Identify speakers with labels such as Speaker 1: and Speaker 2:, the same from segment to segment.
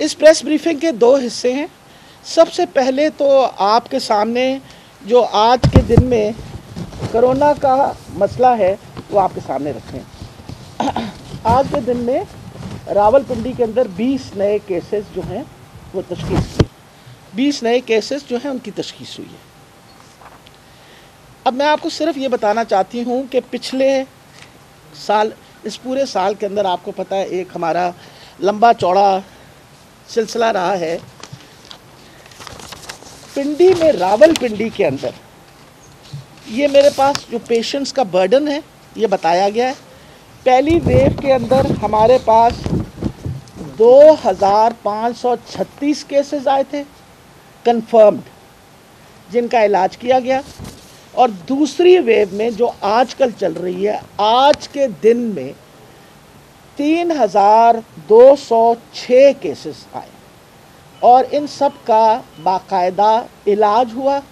Speaker 1: इस press briefing के दो हिस्से हैं। सबसे पहले तो आपके सामने जो आज के दिन में कोरोना का मसला है वो आपके सामने रखें। आज के दिन में रावलपिंडी के अंदर 20 नए केसेस जो हैं वो तशख़ीस हुए, 20 नए केसेस जो हैं उनकी तशख़ीस हुई है। अब मैं आपको सिर्फ ये बताना चाहती हूँ कि पिछले साल, इस पूरे साल के अंदर आपको पता है एक हमारा लंबा चौड़ा सिलसिला रहा है। पिंडी में, रावलपिंडी के अंदर ये मेरे पास जो पेशेंट्स का बर्डन है ये बताया गया है। पहली वेव के अंदर हमारे पास 2536 केसेस आए थे कंफर्म्ड, जिनका इलाज किया गया। और दूसरी वेव में जो आजकल चल रही है, आज के दिन में 3206 केसेस आए और इन सब का बाकायदा इलाज हुआ।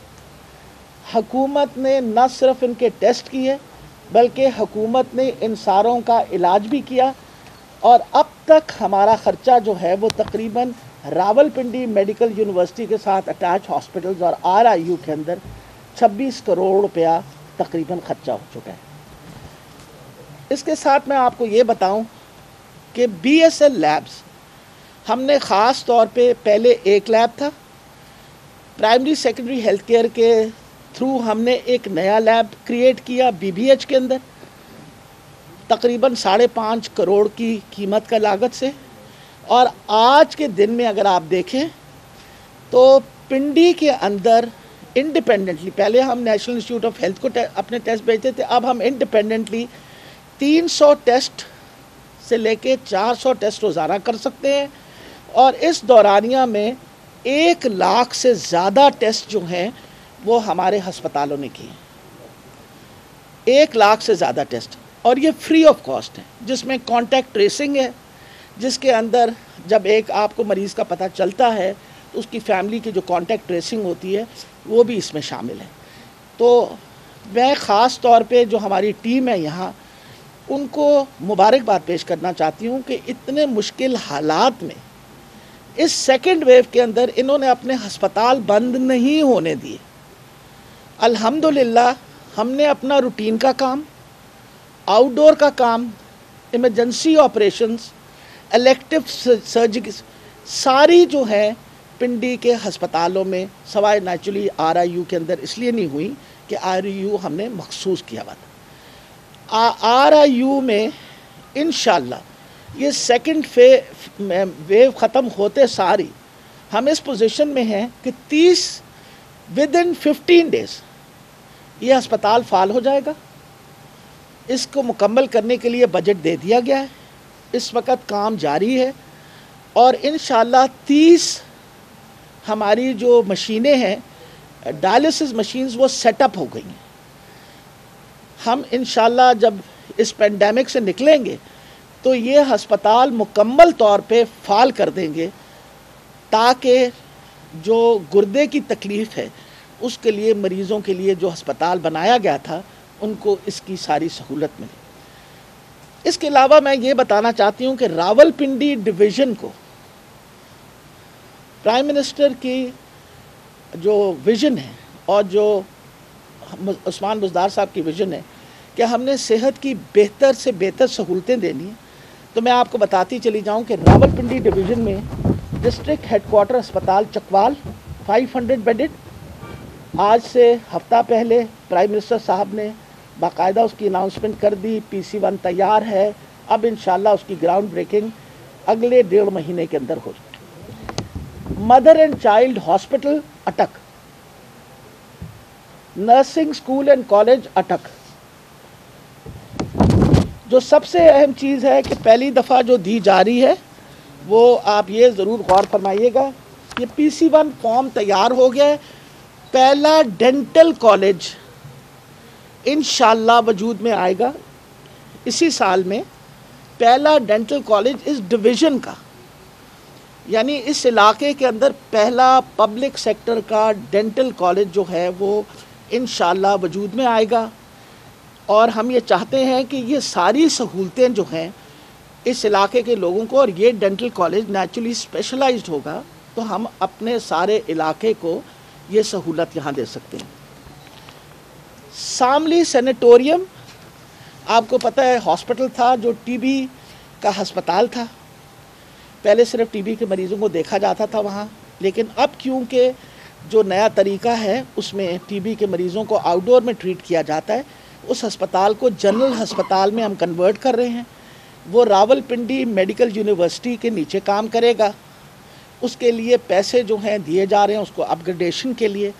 Speaker 1: हुकूमत ने न सिर्फ इनके टेस्ट किए बल्कि हुकूमत ने इन सारों का इलाज भी किया। और अब तक हमारा ख़र्चा जो है वो तकरीबन रावलपिंडी मेडिकल यूनिवर्सिटी के साथ अटैच हॉस्पिटल्स और RIU के अंदर 26 करोड़ रुपया तकरीबन ख़र्चा हो चुका है। इसके साथ मैं आपको ये बताऊं कि BSL लैब्स, हमने ख़ास तौर पे पहले एक लैब था, प्राइमरी सेकेंडरी हेल्थ केयर के थ्रू हमने एक नया लैब क्रिएट किया BBH के अंदर, तकरीबन 5.5 करोड़ की कीमत का लागत से। और आज के दिन में अगर आप देखें तो पिंडी के अंदर इंडिपेंडेंटली, पहले हम नेशनल इंस्टीट्यूट ऑफ हेल्थ को अपने टेस्ट भेजते थे, अब हम इंडिपेंडेंटली 300 टेस्ट से लेके 400 टेस्ट रोज़ाना कर सकते हैं। और इस दौरानिया में 1 लाख से ज़्यादा टेस्ट जो हैं वो हमारे हस्पतालों ने किए, 1 लाख से ज़्यादा टेस्ट, और ये फ्री ऑफ कॉस्ट है, जिसमें कॉन्टैक्ट ट्रेसिंग है, जिसके अंदर जब एक आपको मरीज़ का पता चलता है तो उसकी फैमिली की जो कॉन्टैक्ट ट्रेसिंग होती है वो भी इसमें शामिल है। तो मैं ख़ास तौर पे जो हमारी टीम है यहाँ, उनको मुबारकबाद पेश करना चाहती हूँ कि इतने मुश्किल हालात में इस सेकंड वेव के अंदर इन्होंने अपने हस्पताल बंद नहीं होने दिए। अल्हम्दुलिल्लाह हमने अपना रूटीन का काम, आउटडोर का काम, इमरजेंसी ऑपरेशंस, इलेक्टिव सर्जरी सारी जो है पिंडी के हस्पतालों में, सवाए नेचुरली RIU के अंदर इसलिए नहीं हुई कि RIU हमने मखसूस किया हुआ था। RIU में इंशाल्लाह ये सेकंड वेव ख़त्म होते सारी हम इस पोजीशन में हैं कि विदिन 15 डेज़ ये अस्पताल फाल हो जाएगा। इसको मुकम्मल करने के लिए बजट दे दिया गया है, इस वक्त काम जारी है। और इंशाल्लाह 30 हमारी जो मशीनें हैं, डायलिसिस मशीन्स, वो सेटअप हो गई हैं। हम इंशाल्लाह जब इस पेंडेमिक से निकलेंगे तो ये हस्पताल मुकम्मल तौर पे फाल कर देंगे, ताकि जो गुर्दे की तकलीफ़ है उसके लिए मरीज़ों के लिए जो हस्पताल बनाया गया था उनको इसकी सारी सहूलत मिले। इसके अलावा मैं ये बताना चाहती हूँ कि रावलपिंडी डिवीज़न को प्राइम मिनिस्टर की जो विज़न है और जो उस्मान बुज़दार साहब की विज़न है कि हमने सेहत की बेहतर से बेहतर सहूलतें देनी है, तो मैं आपको बताती चली जाऊं कि रावलपिंडी डिवीज़न में डिस्ट्रिक्ट हेडक्वार्टर अस्पताल चकवाल 500 बेडेड, आज से हफ्ता पहले प्राइम मिनिस्टर साहब ने बाकायदा उसकी अनाउंसमेंट कर दी, PC1 तैयार है। अब इंशाल्लाह उसकी ग्राउंड ब्रेकिंग अगले 1.5 महीने के अंदर हो जाए। मदर एंड चाइल्ड हॉस्पिटल अटक, नर्सिंग स्कूल एंड कॉलेज अटक। जो सबसे अहम चीज़ है कि पहली दफ़ा जो दी जा रही है वो आप ये ज़रूर गौर फरमाइएगा, ये PC1 फॉर्म तैयार हो गया है। पहला डेंटल कॉलेज इंशाल्लाह वजूद में आएगा इसी साल में, पहला डेंटल कॉलेज इस डिवीज़न का, यानी इस इलाके के अंदर पहला पब्लिक सेक्टर का डेंटल कॉलेज जो है वो इंशाल्लाह वजूद में आएगा। और हम ये चाहते हैं कि ये सारी सहूलतें जो हैं इस इलाके के लोगों को, और ये डेंटल कॉलेज नेचुरली स्पेशलाइज्ड होगा, तो हम अपने सारे इलाके को ये सहूलत यहाँ दे सकते हैं। शामली सैनिटोरियम, आपको पता है हॉस्पिटल था जो टीबी का अस्पताल था। पहले सिर्फ टीबी के मरीज़ों को देखा जाता था वहाँ, लेकिन अब क्योंकि जो नया तरीका है उसमें टीबी के मरीज़ों को आउटडोर में ट्रीट किया जाता है, उस अस्पताल को जनरल अस्पताल में हम कन्वर्ट कर रहे हैं। वो रावलपिंडी मेडिकल यूनिवर्सिटी के नीचे काम करेगा। उसके लिए पैसे जो हैं दिए जा रहे हैं उसको अपग्रेडेशन के लिए।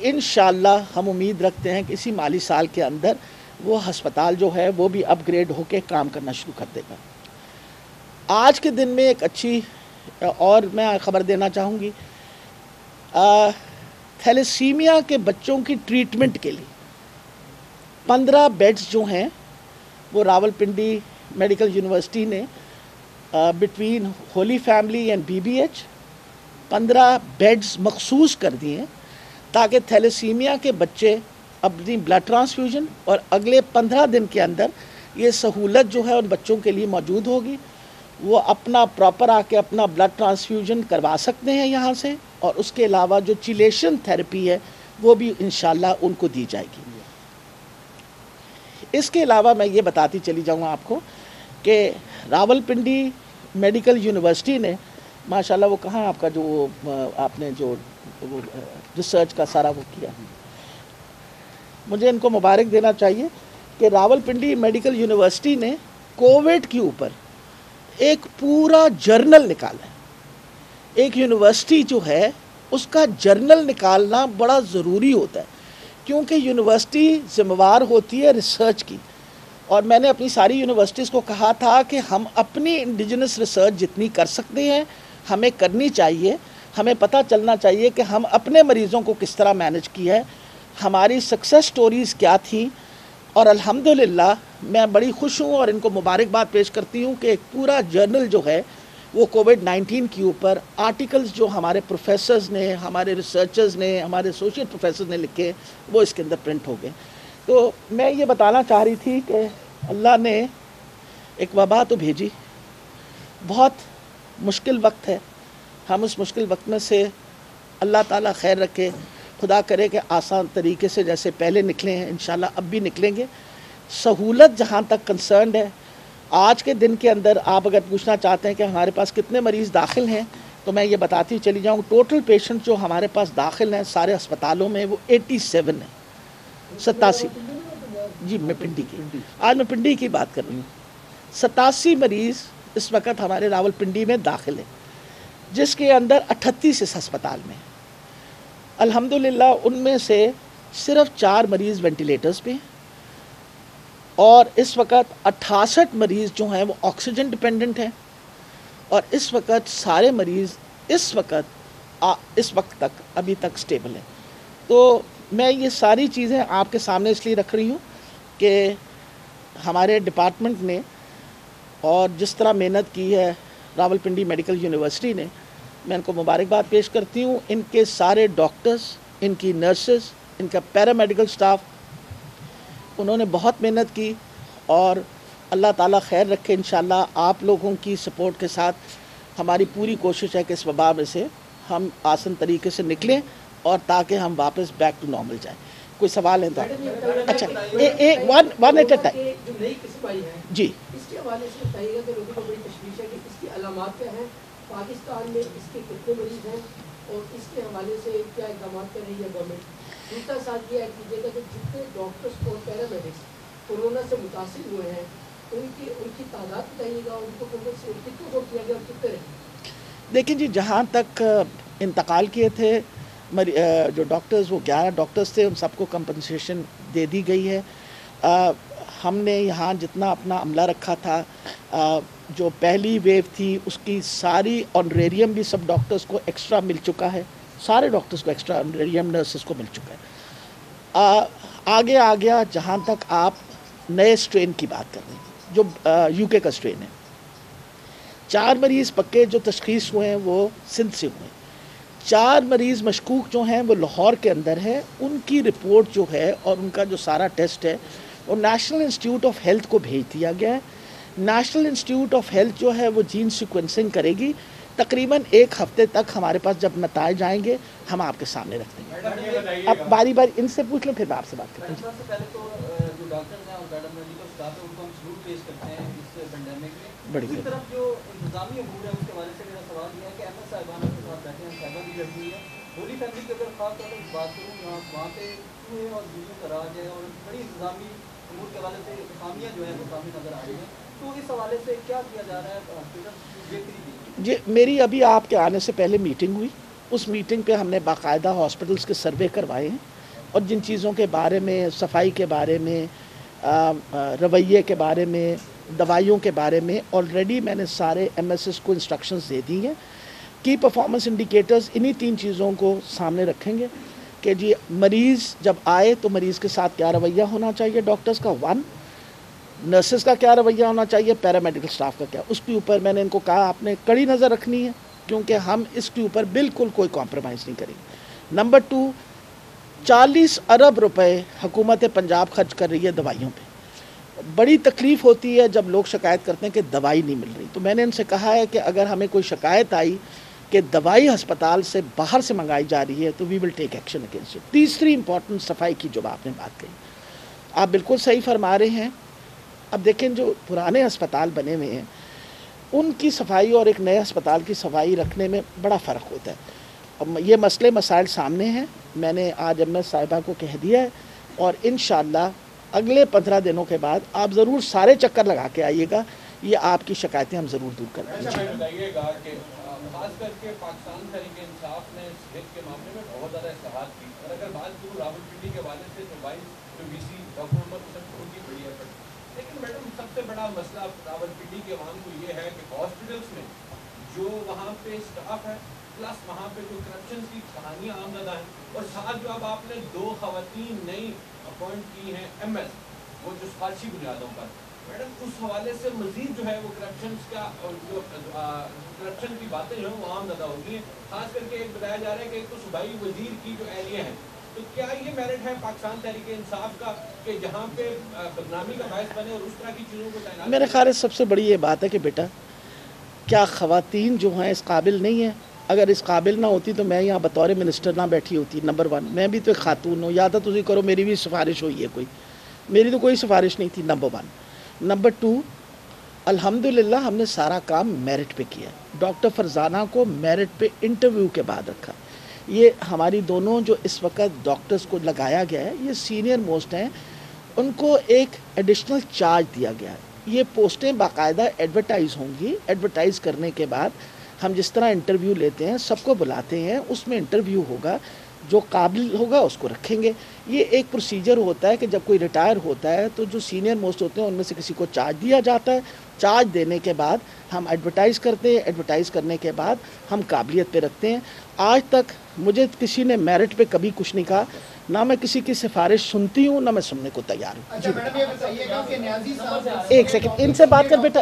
Speaker 1: इंशाअल्लाह हम उम्मीद रखते हैं कि इसी माली साल के अंदर वो अस्पताल जो है वो भी अपग्रेड होकर काम करना शुरू कर देगा। आज के दिन में एक अच्छी और मैं ख़बर देना चाहूँगी, थैलेसीमिया के बच्चों की ट्रीटमेंट के लिए 15 बेड्स जो हैं वो रावलपिंडी मेडिकल यूनिवर्सिटी ने between Holi family and BBH 15 beds मखसूस कर दिए हैं, ताकि थैलेसीमिया के बच्चे अपनी ब्लड ट्रांसफ्यूजन और अगले 15 दिन के अंदर ये सहूलत जो है उन बच्चों के लिए मौजूद होगी। वो अपना प्रॉपर आके अपना ब्लड ट्रांसफ्यूजन करवा सकते हैं यहाँ से, और उसके अलावा जो चिलेशन थेरेपी है वो भी इंशाल्लाह उनको दी जाएगी। इसके अलावा मैं ये बताती चली जाऊँगा आपको कि रावलपिंडी मेडिकल यूनिवर्सिटी ने माशाल्लाह, वो कहाँ आपका जो आपने जो रिसर्च का सारा वो किया, मुझे इनको मुबारक देना चाहिए कि रावलपिंडी मेडिकल यूनिवर्सिटी ने कोविड के ऊपर एक पूरा जर्नल निकाला है। एक यूनिवर्सिटी जो है उसका जर्नल निकालना बड़ा ज़रूरी होता है, क्योंकि यूनिवर्सिटी ज़िम्मेवार होती है रिसर्च की। और मैंने अपनी सारी यूनिवर्सिटीज़ को कहा था कि हम अपनी इंडिजिनस रिसर्च जितनी कर सकते हैं हमें करनी चाहिए। हमें पता चलना चाहिए कि हम अपने मरीज़ों को किस तरह मैनेज किया है, हमारी सक्सेस स्टोरीज़ क्या थी। और अल्हम्दुलिल्लाह मैं बड़ी खुश हूँ और इनको मुबारकबाद पेश करती हूँ कि एक पूरा जर्नल जो है वो कोविड-19 के ऊपर आर्टिकल्स जो हमारे प्रोफेसर्स ने, हमारे रिसर्चर्स ने, हमारे एसोसिएट प्रोफेसर्स ने लिखे वो इसके अंदर प्रिंट हो गए। तो मैं ये बताना चाह रही थी कि अल्लाह ने एक वबा तो भेजी, बहुत मुश्किल वक्त है, हम उस मुश्किल वक्त में से अल्लाह ताला खैर रखे, खुदा करे कि आसान तरीके से जैसे पहले निकले हैं इंशाल्लाह अब भी निकलेंगे। सहूलत जहाँ तक कंसर्न है, आज के दिन के अंदर आप अगर पूछना चाहते हैं कि हमारे पास कितने मरीज़ दाखिल हैं, तो मैं ये बताती चली जाऊँ, टोटल पेशेंट जो हमारे पास दाखिल हैं सारे अस्पतालों में वो 87 है, 87। जी मैं पिंडी की, आज मैं पिंडी की बात कर रही हूँ। 87 मरीज़ इस वक्त हमारे रावलपिंडी में दाखिल है, जिसके अंदर 38 इस अस्पताल में। अल्हम्दुलिल्लाह उनमें से सिर्फ 4 मरीज़ वेंटिलेटर्स पे हैं, और इस वक्त 68 मरीज़ जो हैं वो ऑक्सीजन डिपेंडेंट हैं। और इस वक्त सारे मरीज़ इस वक्त तक अभी तक स्टेबल हैं। तो मैं ये सारी चीज़ें आपके सामने इसलिए रख रही हूँ कि हमारे डिपार्टमेंट ने और जिस तरह मेहनत की है रावलपिंडी मेडिकल यूनिवर्सिटी ने, मैं इनको मुबारकबाद पेश करती हूँ। इनके सारे डॉक्टर्स, इनकी नर्सेस, इनका पैरामेडिकल स्टाफ, उन्होंने बहुत मेहनत की, और अल्लाह ताला खैर रखे। इंशाल्लाह आप लोगों की सपोर्ट के साथ हमारी पूरी कोशिश है कि इस वबा में से हम आसान तरीके से निकलें और ताकि हम वापस बैक टू नॉर्मल जाएं। कोई सवाल है तो अच्छा, वन एट अ टाइम। जी
Speaker 2: इसके हवाले से बताइएगा कि लोगों को बड़ी तशवीश है कि इसकी अलामात क्या हैं, पाकिस्तान में इसके कितने मरीज हैं और इसके हवाले से क्या इक़दाम कर रही है गवर्नमेंट। दूसरा साथ ये ऐड कीजिएगा कि जितने डॉक्टर्स और पैरामेडिक्स कोरोना से मुतासिर हुए हैं उनकी तादाद बताइएगा, उनको कितने को किया गया और कितने रहे।
Speaker 1: देखिए जी, जहाँ तक इंतकाल किए थे जो डॉक्टर्स, वो 11 डॉक्टर्स थे, उन सबको कंपनसेशन दे दी गई है। हमने यहाँ जितना अपना अमला रखा था, जो पहली वेव थी उसकी सारी ऑनरेरियम भी सब डॉक्टर्स को एक्स्ट्रा मिल चुका है, सारे डॉक्टर्स को एक्स्ट्रा ऑनरेरियम नर्सेस को मिल चुका है। आगे आ गया जहाँ तक आप नए स्ट्रेन की बात कर रहे हैं, जो यूके का स्ट्रेन है। 4 मरीज़ पक्के जो तशख़ीस हुए हैं वो सिंध से हुए हैं। 4 मरीज़ मशकूक जो हैं वो लाहौर के अंदर है। उनकी रिपोर्ट जो है और उनका जो सारा टेस्ट है वो नेशनल इंस्टीट्यूट ऑफ हेल्थ को भेज दिया गया है। نیشنل انسٹیٹیوٹ آف ہیلتھ جو ہے وہ جین سیکوینسنگ کرے گی. تقریباً 1 ہفتے تک ہمارے پاس جب نتائج آئیں گے ہم آپ کے سامنے رکھ دیں گے. اب باری باری ان سے پوچھ لیں پھر میں آپ سے بات کرتا ہوں.
Speaker 3: سب سے پہلے تو جو ڈاکٹرز ہیں اور پیرامیڈیکل اسٹاف ہے ان کو ہم سلوٹ پیش کرتے ہیں اس پینڈیمک میں. دوسری طرف جو انتظامی امور ہے اس کے حوالے سے میرا سوال یہ ہے کہ احمد صاحبان کے ساتھ بیٹھے ہیں, صاحبہ بھی بیٹھی ہوئی ہے. ہولی فیملی کی اگر خاص طور پر بات کروں وہاں پہ چوہے اور بلیوں کا راج ہے اور بڑی انتظامی امور کے حوالے سے خامیاں جو ہیں وہ کافی نظر آ رہی ہیں. تو اس حوالے سے کیا کیا جا رہا ہے ہاسپٹل بہتری کی؟
Speaker 1: جی میری ابھی آپ کے آنے سے پہلے میٹنگ ہوئی. اس میٹنگ پہ ہم نے باقاعدہ ہاسپٹلس کے سروے کروائے ہیں اور جن چیزوں کے بارے میں, صفائی کے بارے میں, رویے کے بارے میں, دوائیوں کے بارے میں آلریڈی میں نے سارے ایم ایس ایس کو انسٹرکشنز دے دی ہیں. کی پرفارمنس انڈیکیٹرز انہی 3 چیزوں کو سامنے رکھیں گے کہ جی مریض جب آئے تو مریض کے ساتھ کیا رویہ ہونا چاہیے ڈاکٹرز کا, 1 نرسز کا کیا رویہ ہونا چاہیے, پیرامیڈیکل اسٹاف کا کیا. اس کے اوپر میں نے ان کو کہا آپ نے کڑی نظر رکھنی ہے کیونکہ ہم اس کے اوپر بالکل کوئی کمپرومائز نہیں کریں گے. نمبر 2, 40 ارب روپے حکومت پنجاب خرچ کر رہی ہے دوائیوں پہ. بڑی تکلیف ہوتی ہے جب لوگ شکایت کرتے ہیں کہ دوائی نہیں مل رہی. تو میں نے ان سے کہا ہے کہ اگر ہمیں کوئی شکایت آئی کہ دوائی ہسپتال سے باہر سے منگائی جا رہی ہے تو وی ول ٹیک ایکشن اگینسٹ اٹ. تیسری امپورٹنٹ صفائی کی جو آپ نے بات کہی, آپ بالکل صحیح فرما رہے ہیں. اب دیکھیں جو پرانے ہسپتال بنے ہوئے ہیں ان کی صفائی اور ایک نئے ہسپتال کی صفائی رکھنے میں بڑا فرق ہوتا ہے. اب یہ مسئلے مسائل سامنے ہیں. میں نے آج ایم ایس صاحبہ کو کہہ دیا ہے اور انشاءاللہ اگلے 15 دنوں کے بعد آپ ضرور سارے چکر لگا کے آئیے گا. یہ آپ کی شکایتیں ہم ضرور دور کر دیں گے.
Speaker 4: بتائیے گا کہ خاص کر کے پاکستان تحریک انصاف نے صحت کے معاملے میں بہت زیادہ اصلاحات کی, اور اگر بات کروں راولپنڈی کے حوالے سے تو وائس جو وی سی ڈاکٹر محمد حسن بہت ہی بڑی ہے. لیکن میڈم سب سے بڑا مسئلہ راولپنڈی کے عوام کو یہ ہے کہ ہاسپٹلس میں جو وہاں پہ اسٹاف ہے پلس وہاں پہ جو کرپشن کی کہانیاں آمدہ ہیں, اور ساتھ جو اب آپ نے 2 خواتین نئی اپوائنٹ کی ہیں ایم ایس, وہ جو سفارشی بنیادوں پر, میڈم اس حوالے سے مزید جو ہے وہ کرپشن کی باتیں جو ہیں وہ عام زیادہ ہوتی ہیں. خاص کر کے ایک بتایا جا رہا ہے کہ ایک تو صوبائی وزیر کی جو اہلیہ ہیں, تو کیا یہ میرٹ ہے پاکستان تحریک انصاف کا کہ جہاں پہ بدنامی کا باعث بنے اور اس طرح کی چیزوں کو تعینات؟
Speaker 1: میرے خیال ہے سب سے بڑی یہ بات ہے کہ بیٹا کیا خواتین جو ہیں اس قابل نہیں ہیں؟ اگر اس قابل نہ ہوتی تو میں یہاں بطور منسٹر نہ بیٹھی ہوتی. نمبر 1, میں بھی تو ایک خاتون ہوں, یا تو تجھے کرو میری بھی سفارش ہوئی ہے کوئی, میری تو کوئی سفارش نہیں تھی. نمبر 1. نمبر 2, الحمدللہ ہم نے سارا کام میرٹ پہ کیا. ڈاکٹر فرزانہ کو میرٹ پہ انٹرویو کے بعد رکھا. یہ ہماری دونوں جو اس وقت ڈاکٹرز کو لگایا گیا ہے یہ سینئر موسٹ ہیں, ان کو ایک ایڈیشنل چارج دیا گیا ہے. یہ پوسٹیں باقاعدہ ایڈورٹائز ہوں گی. ایڈورٹائز کرنے کے بعد ہم جس طرح انٹرویو لیتے ہیں سب کو بلاتے ہیں, اس میں انٹرویو ہوگا, جو قابل ہوگا اس کو رکھیں گے. یہ ایک پروسیجر ہوتا ہے کہ جب کوئی ریٹائر ہوتا ہے تو جو سینئر موسٹ ہوتے ہیں ان میں سے کسی کو چارج دیا جاتا ہے. چارج دینے کے بعد ہم ایڈورٹائز کرتے ہیں, ایڈورٹائز کرنے کے بعد ہم قابلیت پہ رکھتے ہیں. آج تک مجھے کسی نے میرٹ پہ کبھی کچھ نہیں کہا, نہ میں کسی کی سفارش سنتی ہوں نہ میں سننے کو تیار ہوں.
Speaker 5: اچھا میڈم یہ بتائیے گا کہ نیازی صاحب,
Speaker 1: ایک سیکنڈ ان سے بات کر بیٹا.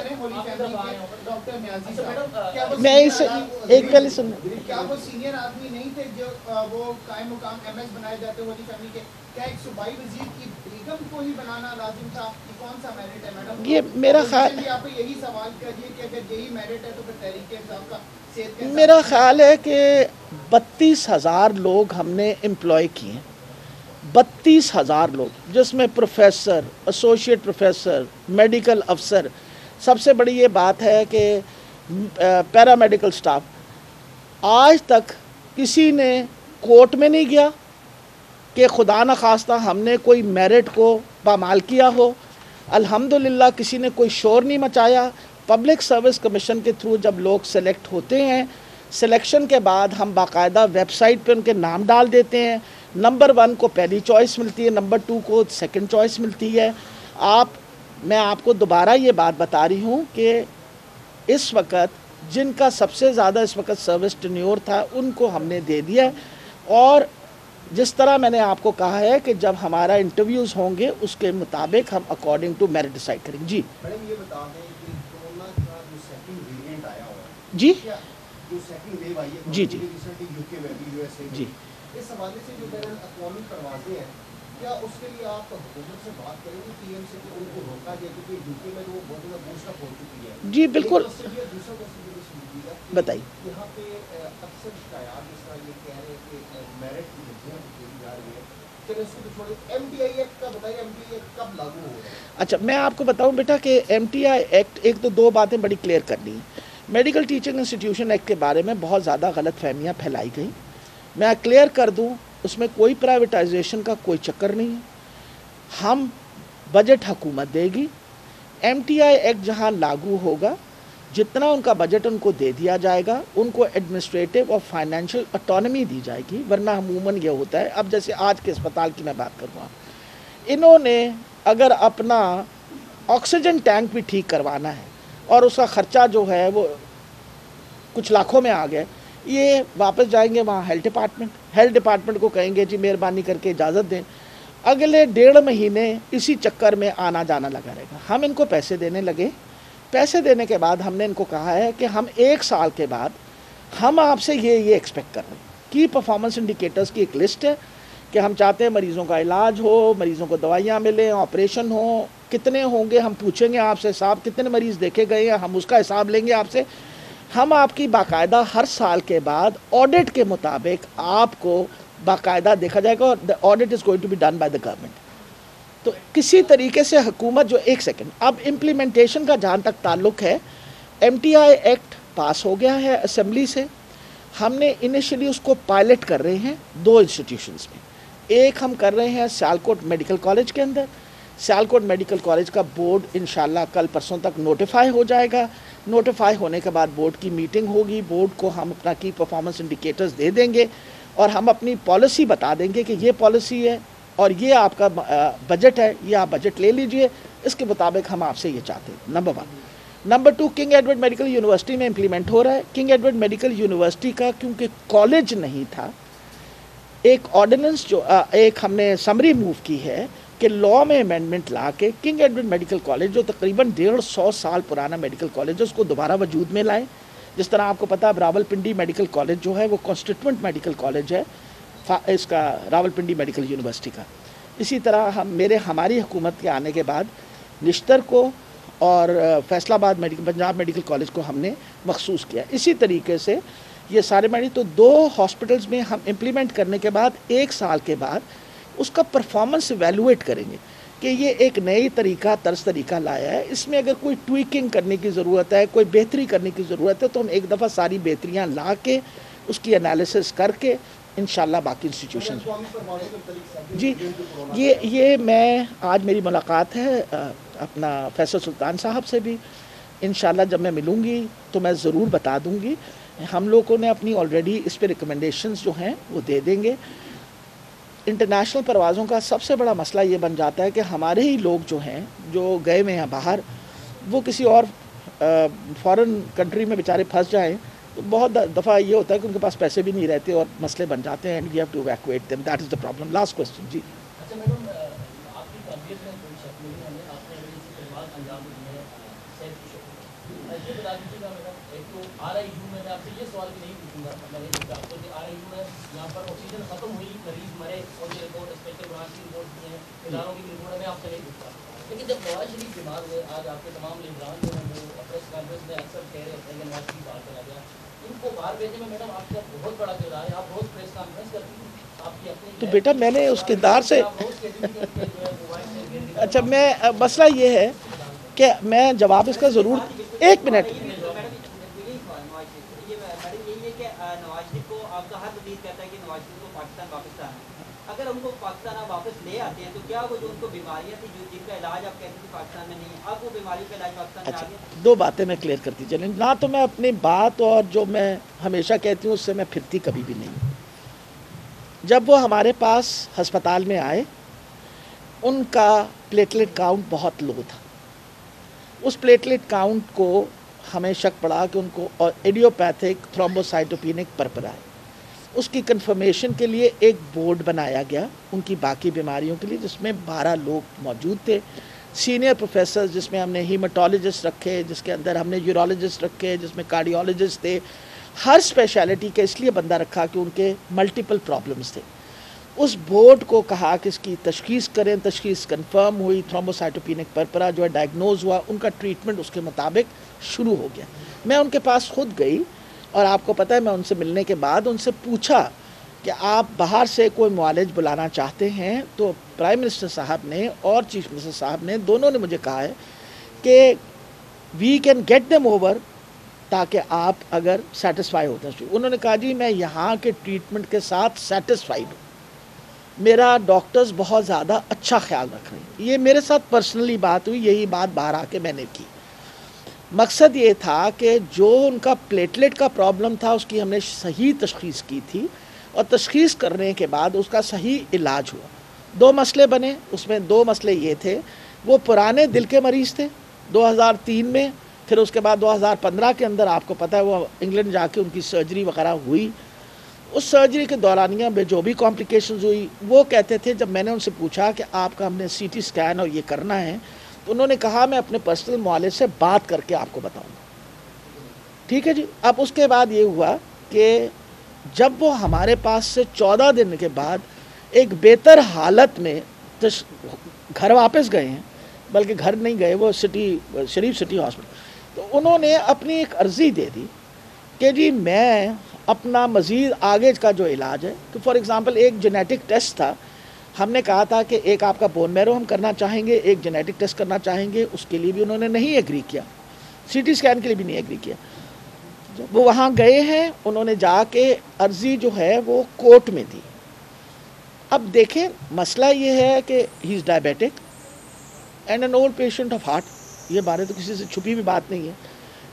Speaker 5: ڈاکٹر نیازی صاحب
Speaker 1: میں اسے ایک پہلے سن,
Speaker 5: کیا وہ سینئر آدمی نہیں تھے جو وہ قائم مقام ایم ایس بنائے جاتے ہولی فیملی کے؟ کیا ایک صوبائی وزیر کی بیگم کو ہی بنانا لازم تھا؟ یہ کون سا میرٹ ہے میڈم؟
Speaker 1: یہ میرا خیال,
Speaker 5: آپ یہی سوال کریے کہ اگر یہی میرٹ ہے تو پھر تحریک انصاف کا صحت,
Speaker 1: میرا خیال ہے کہ 32,000 لوگ ہم نے امپلائی کیے ہیں. 32,000 لوگ, جس میں پروفیسر, ایسوسیٹ پروفیسر, میڈیکل افسر. سب سے بڑی یہ بات ہے کہ پیرامیڈیکل سٹاف. آج تک کسی نے کورٹ میں نہیں گیا کہ خدا نخواستہ ہم نے کوئی میرٹ کو پامال کیا ہو. الحمدللہ کسی نے کوئی شور نہیں مچایا. پبلک سروس کمیشن کے تھرو جب لوگ سلیکٹ ہوتے ہیں, سلیکشن کے بعد ہم باقاعدہ ویب سائٹ پہ ان کے نام ڈال دیتے ہیں. نمبر 1 کو پہلی چوائس ملتی ہے, نمبر 2 کو سیکنڈ چوائس ملتی ہے. میں آپ کو دوبارہ یہ بات بتا رہی ہوں کہ اس وقت جن کا سب سے زیادہ اس وقت سروس ٹینیور تھا ان کو ہم نے دے دیا ہے. اور جس طرح میں نے آپ کو کہا ہے کہ جب ہمارا انٹرویوز ہوں گے اس کے مطابق ہم اکارڈنگ ٹو میرٹ ڈیسائیڈ کریں گے. جی
Speaker 6: میڈم یہ بتا دیں کہ کورونا کا جو سیکنڈ ویریئنٹ آیا ہوا ہے,
Speaker 1: جی
Speaker 6: جو سیکنڈ ویو آئی ہے
Speaker 1: جی جی
Speaker 6: ریسنٹلی یو کے میں بھی, یو ایس اے,
Speaker 1: جی,
Speaker 6: اس حوالے سے جو بین الاقوامی پروازیں ہیں क्या उसके लिए आप हुकूमत से बात करेंगे पीएम से कि उनको रोका जाए, क्योंकि यूके में तो वो बहुत ज़्यादा बूस्टअप हो चुकी है?
Speaker 1: जी बिल्कुल,
Speaker 6: दूसरा क्वेश्चन सुनिएगा,
Speaker 1: बताइए।
Speaker 6: यहाँ पे अक्सर शिकायत जिस तरह ये कह रहे हैं कि मेरिट की भर्तियाँ की जा रही है, चलो इसको तो छोड़िए, MTI एक्ट का बताइए, MTI एक्ट कब लागू हो रहा है?
Speaker 1: अच्छा, मैं आपको बताऊं बेटा कि MTI एक्ट, एक तो दो बातें बड़ी क्लियर करनी है। मेडिकल टीचिंग इंस्टीट्यूशन एक्ट के बारे में बहुत ज़्यादा गलत फहमियाँ फैलाई गई। मैं क्लियर कर दूं, उसमें कोई प्राइवेटाइजेशन का कोई चक्कर नहीं है। हम बजट हुकूमत देगी, MTI एक्ट जहां लागू होगा, जितना उनका बजट उनको दे दिया जाएगा, उनको एडमिनिस्ट्रेटिव और फाइनेंशियल ऑटोनॉमी दी जाएगी। वरना अमूमन ये होता है, अब जैसे आज के अस्पताल की मैं बात करूँगा, इन्होंने अगर अपना ऑक्सीजन टैंक भी ठीक करवाना है और उसका ख़र्चा जो है वो कुछ लाखों में आ गया, ये वापस जाएंगे वहाँ हेल्थ डिपार्टमेंट को कहेंगे जी मेहरबानी करके इजाज़त दें। अगले 1.5 महीने इसी चक्कर में आना जाना लगा रहेगा। हम इनको पैसे देने लगे, पैसे देने के बाद हमने इनको कहा है कि हम 1 साल के बाद हम आपसे ये एक्सपेक्ट कर रहे हैं। की परफॉर्मेंस इंडिकेटर्स की एक लिस्ट है कि हम चाहते हैं मरीज़ों का इलाज हो, मरीज़ों को दवाइयाँ मिलें, ऑपरेशन हो, कितने होंगे हम पूछेंगे आपसे, साहब कितने मरीज़ देखे गए हैं, हम उसका हिसाब लेंगे आपसे। हम आपकी बाकायदा हर साल के बाद ऑडिट के मुताबिक आपको बाकायदा देखा जाएगा, और the audit is going to be done by the government. तो किसी तरीके से हुकूमत जो, एक सेकंड, अब इम्प्लीमेंटेशन का जहाँ तक ताल्लुक़ है, MTI एक्ट पास हो गया है असेंबली से। हमने इनिशियली उसको पायलट कर रहे हैं 2 इंस्टीट्यूशंस में। एक हम कर रहे हैं सियालकोट मेडिकल कॉलेज के अंदर। सियालकोट मेडिकल कॉलेज का बोर्ड इंशाल्लाह कल परसों तक नोटिफाई हो जाएगा। नोटिफाई होने के बाद बोर्ड की मीटिंग होगी, बोर्ड को हम अपना की परफॉर्मेंस इंडिकेटर्स दे देंगे और हम अपनी पॉलिसी बता देंगे कि ये पॉलिसी है और ये आपका बजट है, ये आप बजट ले लीजिए, इसके मुताबिक हम आपसे ये चाहते हैं। Number 1। Number 2, king Edward medical university में इम्प्लीमेंट हो रहा है। किंग एडवर्ड मेडिकल यूनिवर्सिटी का क्योंकि कॉलेज नहीं था, एक ऑर्डिनेंस जो एक हमने समरी मूव की है कि लॉ में अमेंडमेंट ला के किंग एडवर्ड मेडिकल कॉलेज जो तकरीबन 150 साल पुराना मेडिकल कॉलेज है, उसको दोबारा वजूद में लाएँ। जिस तरह आपको पता है रावलपिंडी मेडिकल कॉलेज जो है वो कॉन्स्टिट्यूएंट मेडिकल कॉलेज है इसका, रावलपिंडी मेडिकल यूनिवर्सिटी का। इसी तरह हमारी हुकूमत के आने के बाद निश्तर को और फैसलाबाद पंजाब मेडिकल कॉलेज को हमने मखसूस किया। इसी तरीके से ये सारे तो 2 हॉस्पिटल्स में हम इम्प्लीमेंट करने के बाद 1 साल के बाद उसका परफॉर्मेंस एवेलुएट करेंगे कि ये एक नई तर्ज तरीका लाया है, इसमें अगर कोई ट्वीकिंग करने की ज़रूरत है, कोई बेहतरी करने की ज़रूरत है, तो हम एक दफ़ा सारी बेहतरियाँ ला के उसकी एनालिसिस करके इंशाल्लाह बाकी इंस्टीट्यूशन। जी, ये मैं आज मेरी मुलाकात है अपना फैसल सुल्तान साहब से भी। इंशाल्लाह जब मैं मिलूँगी तो मैं ज़रूर बता दूँगी। हम लोगों ने अपनी ऑलरेडी इस पे रिकमेंडेशंस जो हैं वो दे देंगे। इंटरनेशनल परवाज़ों का सबसे बड़ा मसला ये बन जाता है कि हमारे ही लोग जो हैं जो गए हुए हैं बाहर, वो किसी और फॉरेन कंट्री में बेचारे फंस जाएं, तो बहुत दफ़ा ये होता है कि उनके पास पैसे भी नहीं रहते और मसले बन जाते हैं, and we have to evacuate them. That is the problem. Last question जी।
Speaker 3: अच्छा मैडम, आपकी काबिलियत में कोई शक नहीं है, आपने अगर इसी परिवार अंजाम दिए हैं सेहत की शक्ल। ये बता दीजिएगा मैडम, एक तो RIU में मैं आपसे ये सवाल भी नहीं पूछूंगा, मैंने आपको कि RIU में यहाँ पर ऑक्सीजन खत्म हुई, मरीज मरे और ये रिपोर्ट स्पेशल ब्रांच की रिपोर्ट दी है, इदारों की रिपोर्ट मैं आपसे नहीं पूछता। लेकिन जब नवाज शरीफ बीमार हुए, आज आपके तमाम लीडरान जो हैं वो प्रेस कॉन्फ्रेंस में अक्सर कह रहे होते हैं कि नवाज शरीफ बाहर चला गया, इनको बाहर भेजने में मैडम आपका बहुत बड़ा किरदार है। आप रोज़ प्रेस कॉन्फ्रेंस करती हैं, आपकी अपनी
Speaker 1: तो बेटा मैंने उस किरदार से अच्छा, मैं मसला ये है कि मैं जवाब इसका ज़रूर, 1 मिनट।
Speaker 7: अगर उनको पाकिस्तान आप वापस ले आते हैं तो क्या वो जो उनको बीमारियां थी जो जिनका इलाज आप कहते थे पाकिस्तान में नहीं है, अब वो बीमारियों का इलाज पाकिस्तान में आ गया?
Speaker 1: 2 बातें मैं क्लियर करती चलें ना, तो मैं अपनी बात और जो मैं हमेशा कहती हूँ उससे मैं फिरती कभी भी नहीं। जब वो हमारे पास हस्पताल में आए, उनका प्लेटलेट काउंट बहुत लो था। उस प्लेटलेट काउंट को हमें शक पड़ा कि उनको इडियोपैथिक थ्रोम्बोसाइटोपेनिक पर्परा है। उसकी कंफर्मेशन के लिए एक बोर्ड बनाया गया उनकी बाकी बीमारियों के लिए, जिसमें 12 लोग मौजूद थे, सीनियर प्रोफेसर, जिसमें हमने हीमाटोलॉजिस्ट रखे, जिसके अंदर हमने यूरोलॉजिस्ट रखे, जिसमें कार्डियोलॉजिस्ट थे। हर स्पेशलिटी का इसलिए बंदा रखा कि उनके मल्टीपल प्रॉब्लम्स थे। उस बोर्ड को कहा कि इसकी तशखीस करें, तशखीस कंफर्म हुई, थ्रोम्बोसाइटोपेनिक परपरा जो है डायग्नोज हुआ, उनका ट्रीटमेंट उसके मुताबिक शुरू हो गया। मैं उनके पास खुद गई और आपको पता है मैं उनसे मिलने के बाद उनसे पूछा कि आप बाहर से कोई मुआलिज बुलाना चाहते हैं, तो प्राइम मिनिस्टर साहब ने और चीफ मिनिस्टर साहब ने दोनों ने मुझे कहा है कि we can get them over, ताकि आप अगर सेटिस्फाई होते हैं। उन्होंने कहा जी मैं यहाँ के ट्रीटमेंट के साथ सेटिस्फाइड हूँ, मेरा डॉक्टर्स बहुत ज़्यादा अच्छा ख्याल रख रहे हैं। ये मेरे साथ पर्सनली बात हुई, यही बात बाहर आके मैंने की। मकसद ये था कि जो उनका प्लेटलेट का प्रॉब्लम था उसकी हमने सही तशखीस की थी और तशखीस करने के बाद उसका सही इलाज हुआ। 2 मसले बने, उसमें 2 मसले ये थे, वो पुराने दिल के मरीज़ थे 2003 में, फिर उसके बाद 2015 के अंदर आपको पता है वो इंग्लैंड जाके उनकी सर्जरी वगैरह हुई। उस सर्जरी के दौरानिया में जो भी कॉम्प्लिकेशंस हुई, वो कहते थे, जब मैंने उनसे पूछा कि आपका हमने CT स्कैन और ये करना है, तो उन्होंने कहा मैं अपने पर्सनल मुआलिज से बात करके आपको बताऊंगा। ठीक है जी। अब उसके बाद ये हुआ कि जब वो हमारे पास से 14 दिन के बाद एक बेहतर हालत में घर वापस गए हैं, बल्कि घर नहीं गए, वो शरीफ सिटी हॉस्पिटल, तो उन्होंने अपनी एक अर्ज़ी दे दी कि जी मैं अपना मज़ीद आगे का जो इलाज है, तो फॉर एग्ज़ाम्पल एक जेनेटिक टेस्ट था, हमने कहा था कि एक आपका बोन मैरो हम करना चाहेंगे, एक जेनेटिक टेस्ट करना चाहेंगे, उसके लिए भी उन्होंने नहीं एग्री किया, CT स्कैन के लिए भी नहीं एग्री किया। वो वहाँ गए हैं, उन्होंने जाके अर्ज़ी जो है वो कोर्ट में दी। अब देखें मसला ये है कि he is diabetic and an old patient of heart, ये बारे तो किसी से छुपी भी बात नहीं है।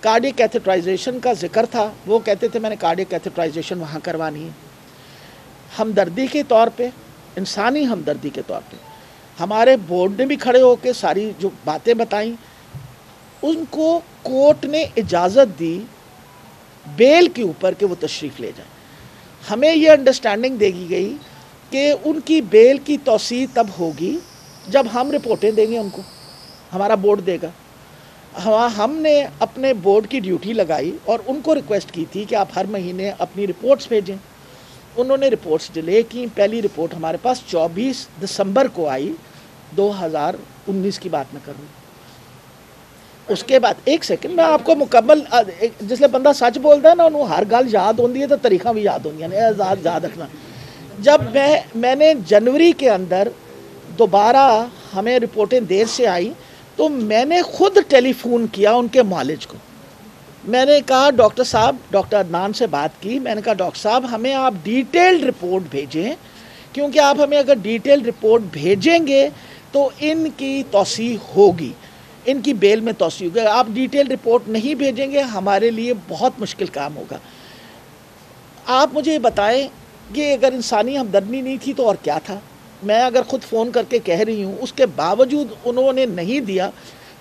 Speaker 1: कार्डियक कैथेटराइजेशन का जिक्र था, वो कहते थे मैंने कार्डियक कैथेटराइजेशन वहाँ करवानी है। हमदर्दी के तौर पे, इंसानी हमदर्दी के तौर पे हमारे बोर्ड ने भी खड़े होकर सारी जो बातें बताई, उनको कोर्ट ने इजाज़त दी बेल के ऊपर कि वो तशरीफ़ ले जाए। हमें ये अंडरस्टैंडिंग देगी गई कि उनकी बेल की तौसीह तब होगी जब हम रिपोर्टें देंगे, उनको हमारा बोर्ड देगा। हमने अपने बोर्ड की ड्यूटी लगाई और उनको रिक्वेस्ट की थी कि आप हर महीने अपनी रिपोर्ट्स भेजें। उन्होंने रिपोर्ट्स डिले की। पहली रिपोर्ट हमारे पास 24 दिसंबर को आई, 2019 की बात मैं कर रहा हूँ। उसके बाद एक सेकंड मैं आपको मुकम्मल, जिसले बंदा सच बोलता है ना उन्होंने हर गल याद होती है तो तरीक़ा भी याद होंगी ने, याद रखना। जब मैंने जनवरी के अंदर दोबारा हमें रिपोर्टें देर से आई, तो मैंने खुद टेलीफोन किया उनके मालिज को। मैंने कहा डॉक्टर साहब, डॉक्टर अदनान से बात की, मैंने कहा डॉक्टर साहब हमें आप डिटेल्ड रिपोर्ट भेजें, क्योंकि आप हमें अगर डिटेल्ड रिपोर्ट भेजेंगे तो इनकी तौसीह होगी, इनकी बेल में तौसीह होगी। आप डिटेल्ड रिपोर्ट नहीं भेजेंगे हमारे लिए बहुत मुश्किल काम होगा। आप मुझे बताएं कि अगर इंसानी हमदर्दी नहीं थी तो और क्या था? मैं अगर ख़ुद फ़ोन करके कह रही हूँ, उसके बावजूद उन्होंने नहीं दिया,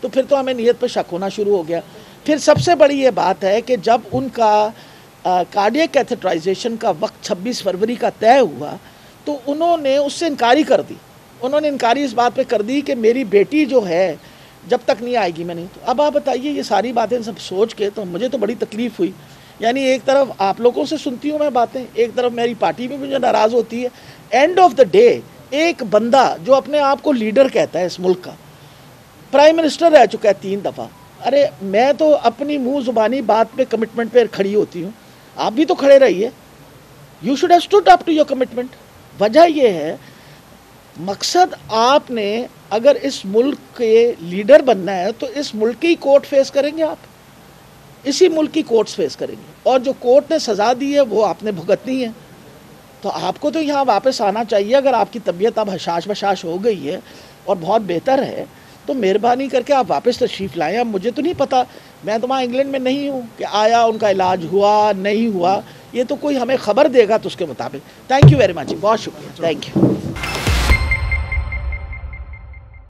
Speaker 1: तो फिर तो हमें नीयत पर शक होना शुरू हो गया। फिर सबसे बड़ी ये बात है कि जब उनका कार्डियक कैथेटराइजेशन का वक्त 26 फरवरी का तय हुआ, तो उन्होंने उससे इनकारी कर दी। उन्होंने इनकारी इस बात पे कर दी कि मेरी बेटी जो है जब तक नहीं आएगी मैं नहीं। तो अब आप बताइए, ये सारी बातें सब सोच के तो मुझे तो बड़ी तकलीफ़ हुई। यानी एक तरफ आप लोगों से सुनती हूँ मैं बातें, एक तरफ मेरी पार्टी भी मुझे नाराज़ होती है। एंड ऑफ द डे एक बंदा जो अपने आप को लीडर कहता है इस मुल्क का, प्राइम मिनिस्टर रह चुका है 3 दफ़ा। अरे मैं तो अपनी मुंह ज़ुबानी बात पे कमिटमेंट पे खड़ी होती हूँ, आप भी तो खड़े रहिए। You should have stood up to your commitment. वजह यह है, मकसद आपने अगर इस मुल्क के लीडर बनना है तो इस मुल्क की कोर्ट फेस करेंगे, आप इसी मुल्क की कोर्ट्स फेस करेंगे, और जो कोर्ट ने सज़ा दी है वो आपने भुगतनी है। तो आपको तो यहाँ वापस आना चाहिए। अगर आपकी तबीयत अब हशाश बशाश हो गई है और बहुत बेहतर है, तो मेहरबानी करके आप वापस तशरीफ़ लाएँ। अब मुझे तो नहीं पता, मैं तो वहाँ इंग्लैंड में नहीं हूँ कि आया उनका इलाज हुआ नहीं हुआ, ये तो कोई हमें ख़बर देगा तो उसके मुताबिक। थैंक यू वेरी मच, बहुत शुक्रिया, थैंक यू।